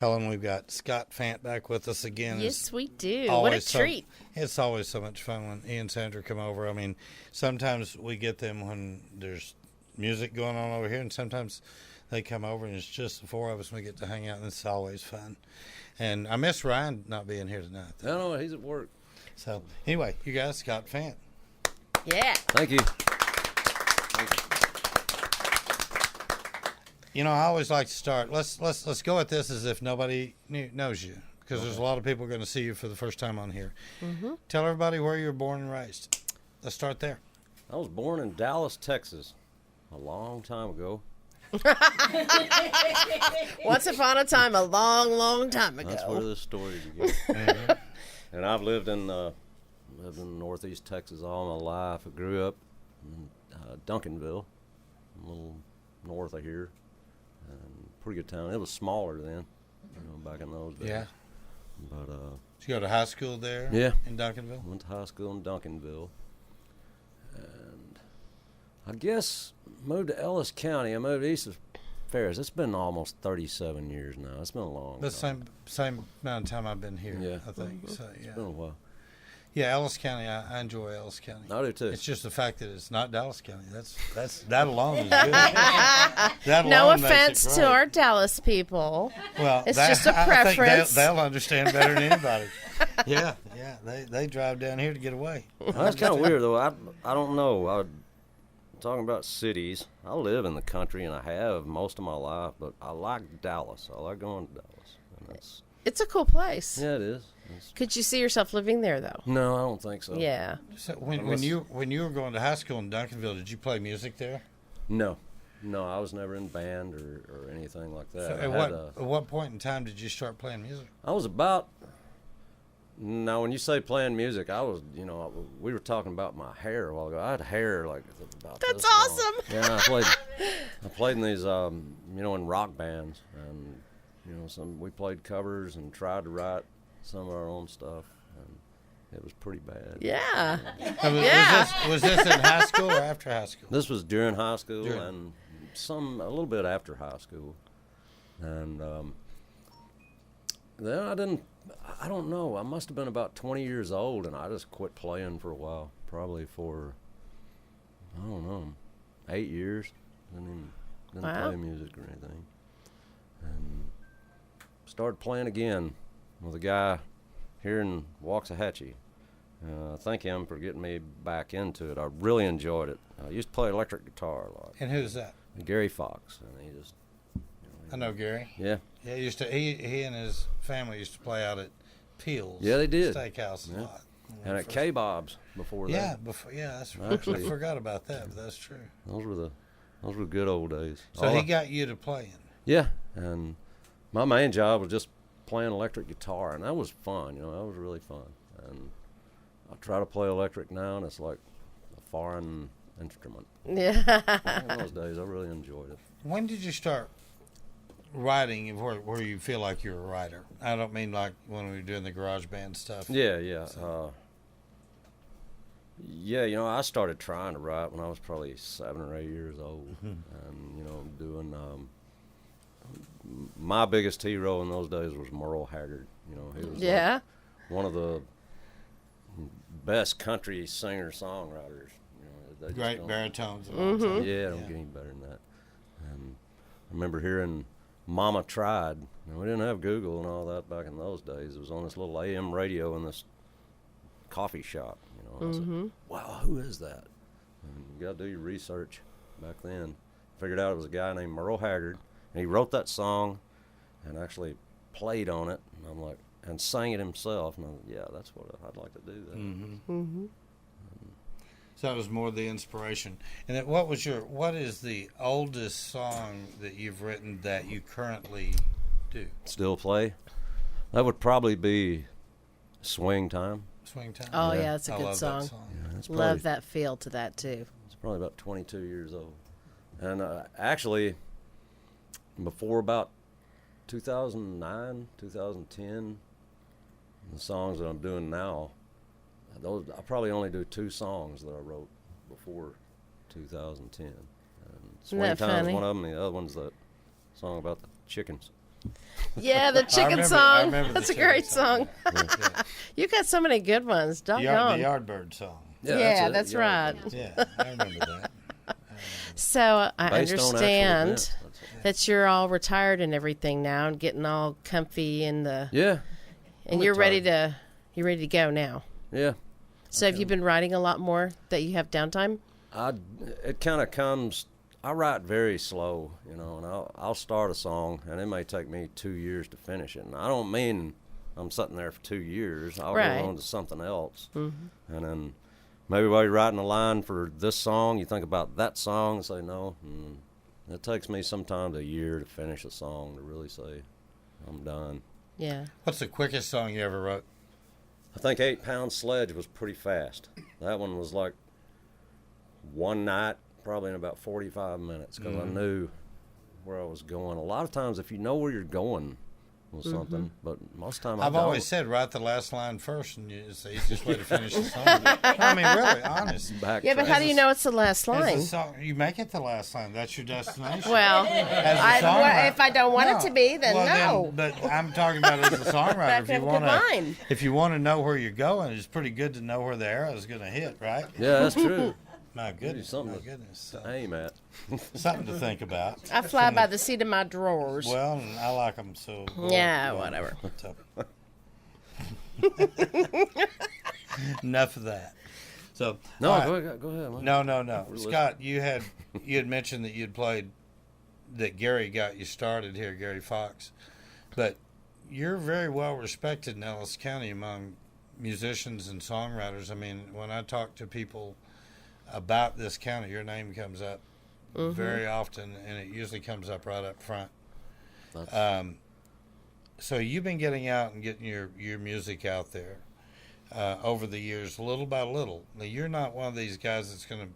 Helen, we've got Scott Fant back with us again. Yes, we do. What a treat. It's always so much fun when Ian and Sandra come over. I mean, sometimes we get them when there's music going on over here, and sometimes they come over and it's just the four of us and we get to hang out, and it's always fun. And I miss Ryan not being here tonight. No, he's at work. So, anyway, you guys, Scott Fant. Yeah. Thank you. You know, I always like to start. Let's go at this as if nobody knows you, because there's a lot of people going to see you for the first time on here. Mm-hmm. Tell everybody where you were born and raised. Let's start there. I was born in Dallas, Texas, a long time ago. Once upon a time, a long, long time ago. That's where this story began. And I've lived in Northeast Texas all my life. I grew up in Duncanville, a little north of here. Pretty good town. It was smaller then, back in those days. Yeah. But did you go to high school there? Yeah. In Duncanville? Went to high school in Duncanville. And I guess moved to Ellis County. I moved east of Ferris. It's been almost 37 years now. It's been a long time. The same amount of time I've been here, yeah. I think. So, yeah. It's been a while. Yeah, Ellis County. I enjoy Ellis County. I do too. It's just the fact that it's not Dallas County. That alone is good. That no alone offense to our Dallas people. Well, it's just a preference. I think they'll understand better than anybody. Yeah. They drive down here to get away. Well, that's kind of weird though. I don't know. Talking about cities, I live in the country and I have most of my life, but I like Dallas. I like going to Dallas. And it's a cool place. Yeah, it is. Could you see yourself living there, though? No, I don't think so. Yeah. So when you were going to high school in Duncanville, did you play music there? No, I was never in band or anything like that. So at what point in time did you start playing music? I was about. Now, when you say playing music, I was, we were talking about my hair a while ago. I had hair like about That's this awesome. long. Yeah, I played in these, in rock bands, and we played covers and tried to write some of our own stuff, and it was pretty bad. Yeah. Was this in high school or after high school? This was during high school and a little bit after high school, and then I don't know. I must have been about 20 years old, and I just quit playing for a while, probably for, I don't know, 8 years. Didn't play music or anything. And started playing again with a guy here in Waxahachie. Thank him for getting me back into it. I really enjoyed it. I used to play electric guitar a lot. And who's that? Gary Fox. And he just... I know Gary. Yeah. Yeah, he and his family used to play out at Peel's. Yeah, they did. Steakhouse a lot. And at K-Bob's before that. That's right. I forgot about that, but that's true. Those were good old days. So he got you to playing. Yeah, and my main job was just playing electric guitar, and that was fun. That was really fun. And I try to play electric now, and it's like a foreign instrument. Yeah. In those days, I really enjoyed it. When did you start writing where you feel like you're a writer? I don't mean like when we were doing the garage band stuff. Yeah. So. I started trying to write when I was probably 7 or 8 years old, and doing. My biggest hero in those days was Merle Haggard. He was like one of the best country singer-songwriters. Great baritones. Mm-hmm. Yeah, don't get any better than that. And I remember hearing Mama Tried. We didn't have Google and all that back in those days. It was on this little AM radio in this coffee shop. I said, wow, who is that? And you got to do your research back then. Figured out it was a guy named Merle Haggard. And he wrote that song and actually played on it. And I'm like, and sang it himself. And that's what I'd like to do. That. Mm-hmm. Mm-hmm. So that was more the inspiration. And then what is the oldest song that you've written that you currently do? Still play? That would probably be Swing Time. Swing Time? Oh, yeah, that's a good song. That song. Yeah, love that feel to that, too. It's probably about 22 years old. And actually, before about 2009, 2010, the songs that I'm doing now, I probably only do 2 songs that I wrote before 2010. And Swing Time is one of them. The other one's that song about the chickens. Yeah, the chicken I song. remember the That's a chicken great song. Yeah. You got so many good ones. The Doggone. Yardbird song. Yeah, it. that's Yeah, right. Yeah, I remember that. So I Based on actual understand events, that's it. that you're all retired and everything now, and getting all comfy in the. Yeah. And I'm you're ready retired. to. You're ready to go now. Yeah. So have you been writing a lot more that you have downtime? It kind of comes. I write very slow, and I'll start a song, and it may take me 2 years to finish it. And I don't mean I'm sitting there for 2 years. I'll Right. go on to something else, and then maybe while you're writing a line for this song, you think about that song and say no. And it takes me sometimes a year to finish a song to really say I'm done. Yeah. What's the quickest song you ever wrote? I think 8 Pound Sledge was pretty fast. That one was like one night, probably in about 45 minutes, because I knew where I was going. A lot of times, if you know where you're going with something, but most of the time I've don't. always said write the last line first, and it's the easiest way to finish the song. I mean, really, honest. Yeah, but how do you know it's the last As line? the song, you make it the last line. That's your destination. Well, As a songwriter- if I don't want it to be, then no. But I'm talking about as a songwriter. Back If you up a want good line. if you want to know where you're going, it's pretty good to know where the arrow is going to hit, right? Yeah, that's true. My goodness, something my to goodness. So, Aim at. something to think about. I fly by the seat of my drawers. Well, and I like them so. Yeah, whatever. So. Enough of that. So No, all right. go ahead. Man. No. We're Scott, you had mentioned that you'd played, that Gary got you started here, Gary Fox, but you're very well respected in Ellis County among musicians and songwriters. I mean, when I talk to people about this county, your name comes up very often, and it usually comes up right up front. So you've been getting out and getting your music out there over the years, little by little. Now, you're not one of these guys that's going to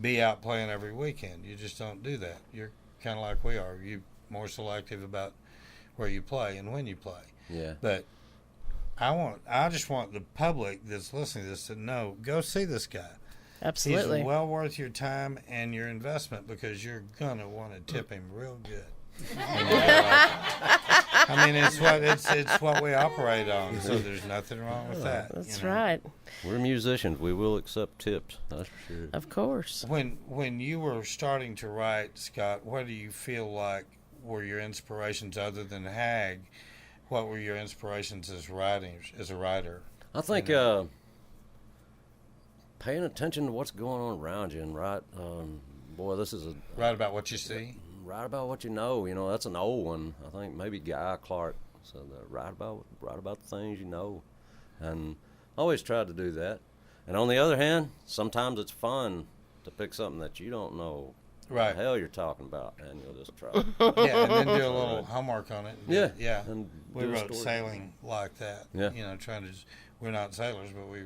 be out playing every weekend. You just don't do that. You're kind of like we are. You're more selective about where you play and when you play. Yeah. But I just want the public that's listening to this to know, go see this guy. Absolutely. He's well worth your time and your investment, because you're gonna want to tip him real good. I mean, it's what we operate on, so there's nothing wrong with that. That's right. We're musicians. We will accept tips. That's for sure. Of course. When you were starting to write, Scott, what do you feel like were your inspirations other than Hag? What were your inspirations as a writer? I think paying attention to what's going on around you, and boy, this is Write about what you see. write about what you know. That's an old one. I think maybe Guy Clark said that. Write about the things you know, and I always tried to do that. And on the other hand, sometimes it's fun to pick something that you don't know Right. the hell you're talking about, and you'll just try. Yeah, and then do a little homework on it. Yeah. And We do a wrote story. Sailing like that. Yeah. Trying to we're not sailors, but we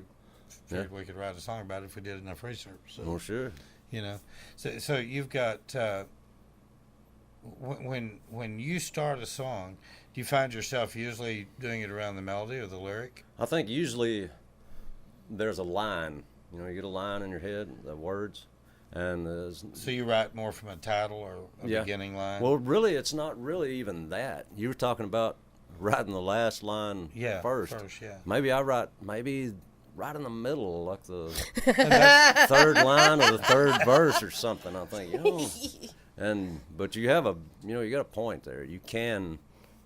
figured we could write a song about it if we did enough research. So, Oh, sure. So you've got when you start a song, do you find yourself usually doing it around the melody or the lyric? I think usually there's a line. You get a line in your head, the words, and So you write more from a title or a Yeah. beginning line? well, really, it's not really even that. You were talking about writing the last line first. yeah. Maybe I write right in the middle, like the third line or the third verse or something. I think, but you have you got a point there. You can,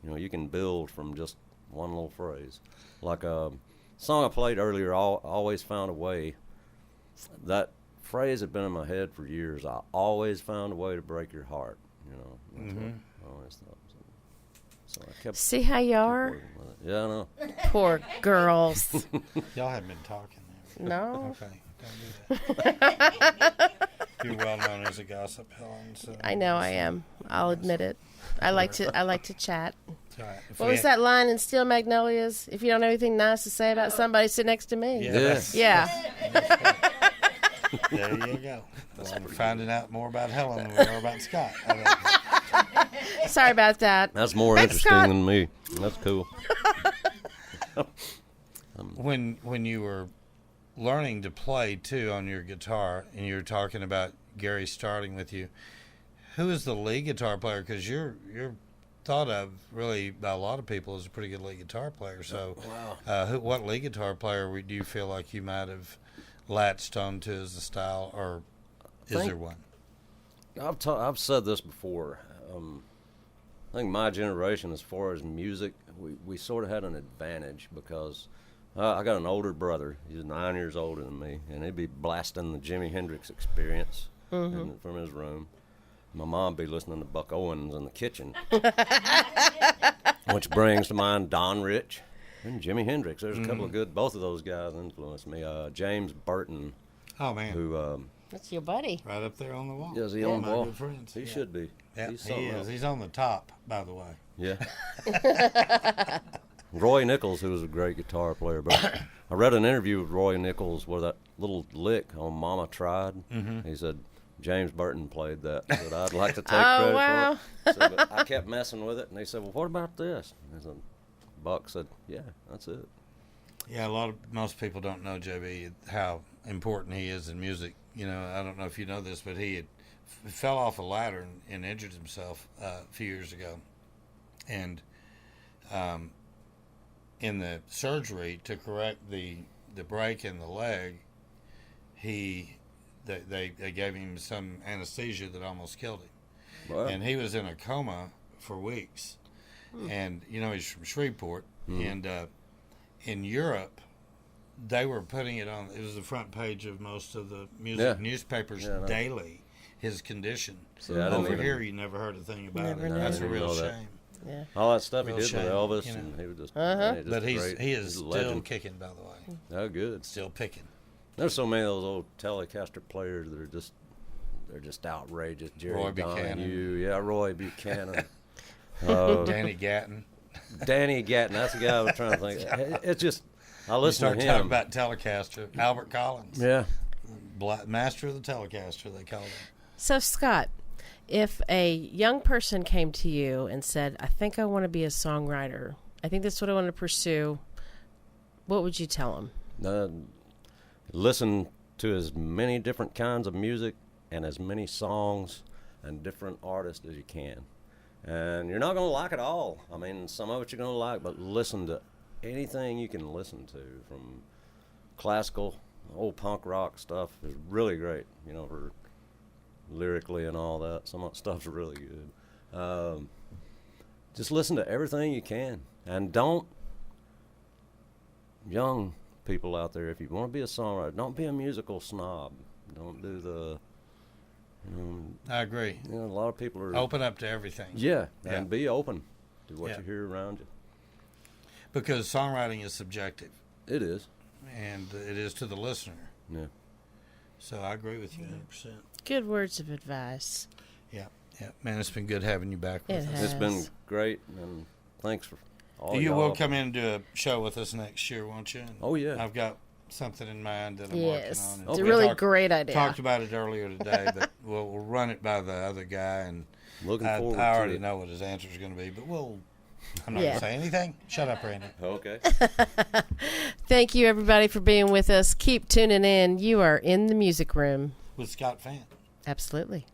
you can build from just one little phrase. Like a song I played earlier, Always Found a Way. That phrase had been in my head for years. I always found a way to break your heart. That's what I always thought. So I kept. See how you are? working with it. Yeah, I know. Poor girls. Y'all haven't been talking there. No. Okay, don't do that. You're well known as a gossip, Helen. So I know I am. I'll admit it. I like to chat. It's all right. If What we was had- that line in Steel Magnolias? If you don't have anything nice to say about somebody, sit next to me. Yeah. Yes. Yeah. There you go. Well, we're finding out more about Helen than we are about Scott. Sorry about that. That's more Thanks, interesting Scott. than me. That's cool. When you were learning to play too on your guitar, and you were talking about Gary starting with you, who is the lead guitar player? Because you're thought of really by a lot of people as a pretty good lead guitar player. So, Wow. what lead guitar player do you feel like you might have latched onto as a style, or is there one? I've said this before. I think my generation, as far as music, we sort of had an advantage because I got an older brother. He's 9 years older than me, and he'd be blasting the Jimi Hendrix Experience from his room. My mom be listening to Buck Owens in the kitchen, which brings to mind Don Rich and Jimi Hendrix. There's a couple of good. Both of those guys influenced me. James Burton, Oh man, who That's your buddy. right up there on the wall. is he on the My wall? good friends. He should be. Yeah, He's he something is. else. He's on the top, by the way. Yeah. Roy Nichols, who was a great guitar player, but I read an interview with Roy Nichols where that little lick on "Mama Tried." He said James Burton played that. That I'd like to take credit wow. for it. So, but I kept messing with it, and they said, "Well, what about this?" And so Buck said, "Yeah, that's it." Yeah, most people don't know JB how important he is in music. You know, I don't know if you know this, but he fell off a ladder and injured himself a few years ago, and in the surgery to correct the break in the leg, they gave him some anesthesia that almost killed him, Wow. and he was in a coma for weeks. And you know, he's from Shreveport, and in Europe, they were putting it on. It was the front page of most of the music newspapers daily. His condition. See, I didn't Over even- here, you never heard a thing about Never it. knew. That's a I didn't real know that. shame. Yeah. All that stuff Real he did shame, with Elvis, you know. and he was just, Uh-huh. But he great. is He's a still legend. kicking, by the way. Oh, good. Still picking. There's so many of those old Telecaster players that are they're just outrageous. Jerry Roy Buchanan. Donahue, yeah, Roy Buchanan. Danny Gatton. Danny Gatton, that's the guy I was trying to think. It's just, I You listen start to talking him. about Telecaster. Albert Collins. Yeah. Master of the Telecaster, they call him. So, Scott, if a young person came to you and said, I think I want to be a songwriter, I think that's what I want to pursue, what would you tell them? Listen to as many different kinds of music and as many songs and different artists as you can. And you're not going to like it all. I mean, some of it you're going to like, but listen to anything you can listen to, from classical, old punk rock stuff is really great, you know, for lyrically and all that. Some of that stuff's really good. Just listen to everything you can. And don't, young people out there, if you want to be a songwriter, don't be a musical snob. Don't do the, I agree. a lot of people are Open up to everything. Yeah, Yeah. and be open to what Yeah. you hear around you. Because songwriting is subjective, It is. and it is to the listener. Yeah. So I agree with you 100%. Good words of advice. Yeah. Man, it's been good having you back with It us. has. It's been great, and thanks for all You y'all. will come in and do a show with us next year, won't you? And Oh, yeah. I've got something in mind that I'm Yes. working on. It's And a we really great idea. Talked about it earlier today, but we'll run it by the other guy, and Looking I forward already to it. know what his answer is going to be, but I'm not Yeah. going to say anything. Shut up, Randy. Okay. Thank you, everybody, for being with us. Keep tuning in. You are in the music room. With Scott Fant. Absolutely.